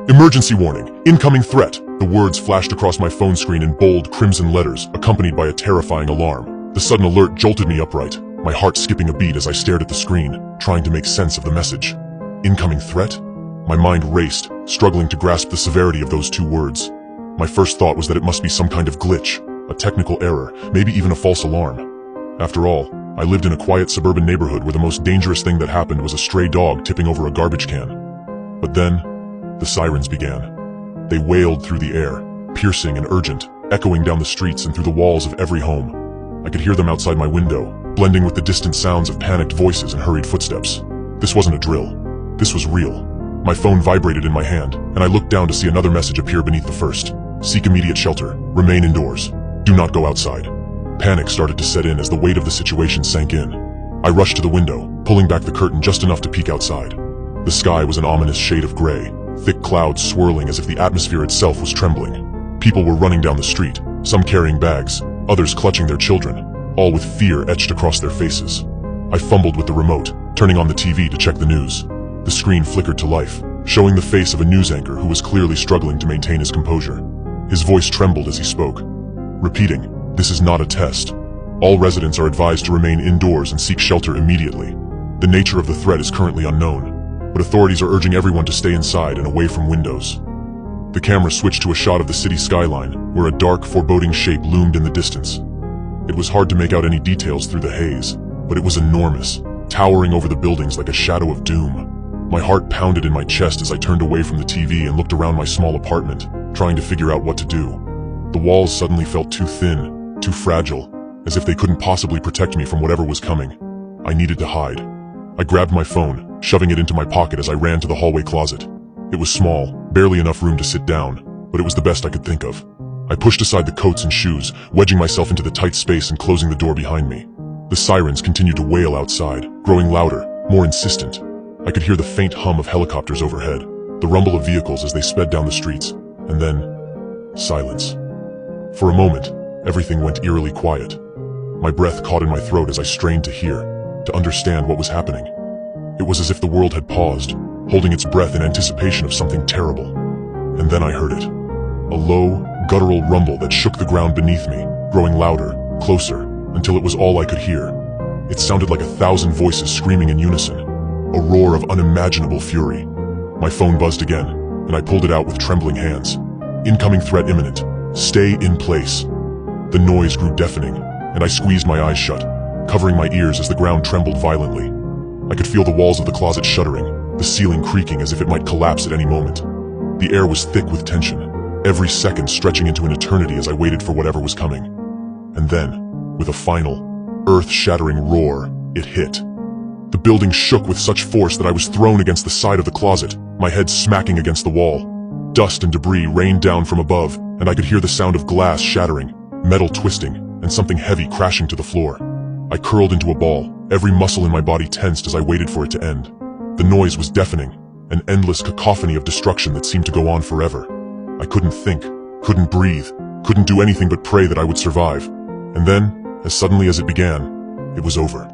Emergency warning, incoming threat. The words flashed across my phone screen in bold, crimson letters, accompanied by a terrifying alarm. The sudden alert jolted me upright, my heart skipping a beat as I stared at the screen, trying to make sense of the message. Incoming threat? My mind raced, struggling to grasp the severity of those two words. My first thought was that it must be some kind of glitch, a technical error, maybe even a false alarm. After all, I lived in a quiet suburban neighborhood where the most dangerous thing that happened was a stray dog tipping over a garbage can. But then, the sirens began. They wailed through the air, piercing and urgent, echoing down the streets and through the walls of every home. I could hear them outside my window, blending with the distant sounds of panicked voices and hurried footsteps. This wasn't a drill. This was real. My phone vibrated in my hand, and I looked down to see another message appear beneath the first. Seek immediate shelter. Remain indoors. Do not go outside. Panic started to set in as the weight of the situation sank in. I rushed to the window, pulling back the curtain just enough to peek outside. The sky was an ominous shade of gray, thick clouds swirling as if the atmosphere itself was trembling. People were running down the street, some carrying bags, others clutching their children, all with fear etched across their faces. I fumbled with the remote, turning on the TV to check the news. The screen flickered to life, showing the face of a news anchor who was clearly struggling to maintain his composure. His voice trembled as he spoke, repeating, "This is not a test. All residents are advised to remain indoors and seek shelter immediately. The nature of the threat is currently unknown, but authorities are urging everyone to stay inside and away from windows." The camera switched to a shot of the city skyline, where a dark, foreboding shape loomed in the distance. It was hard to make out any details through the haze, but it was enormous, towering over the buildings like a shadow of doom. My heart pounded in my chest as I turned away from the TV and looked around my small apartment, trying to figure out what to do. The walls suddenly felt too thin, too fragile, as if they couldn't possibly protect me from whatever was coming. I needed to hide. I grabbed my phone, shoving it into my pocket as I ran to the hallway closet. It was small, barely enough room to sit down, but it was the best I could think of. I pushed aside the coats and shoes, wedging myself into the tight space and closing the door behind me. The sirens continued to wail outside, growing louder, more insistent. I could hear the faint hum of helicopters overhead, the rumble of vehicles as they sped down the streets, and then, silence. For a moment, everything went eerily quiet. My breath caught in my throat as I strained to hear, to understand what was happening. It was as if the world had paused, holding its breath in anticipation of something terrible. And then I heard it. A low, guttural rumble that shook the ground beneath me, growing louder, closer, until it was all I could hear. It sounded like 1,000 voices screaming in unison, a roar of unimaginable fury. My phone buzzed again, and I pulled it out with trembling hands. Incoming threat imminent. Stay in place. The noise grew deafening, and I squeezed my eyes shut, covering my ears as the ground trembled violently. I could feel the walls of the closet shuddering, the ceiling creaking as if it might collapse at any moment. The air was thick with tension, every second stretching into an eternity as I waited for whatever was coming. And then, with a final, earth-shattering roar, it hit. The building shook with such force that I was thrown against the side of the closet, my head smacking against the wall. Dust and debris rained down from above, and I could hear the sound of glass shattering, metal twisting, and something heavy crashing to the floor. I curled into a ball, every muscle in my body tensed as I waited for it to end. The noise was deafening, an endless cacophony of destruction that seemed to go on forever. I couldn't think, couldn't breathe, couldn't do anything but pray that I would survive. And then, as suddenly as it began, it was over.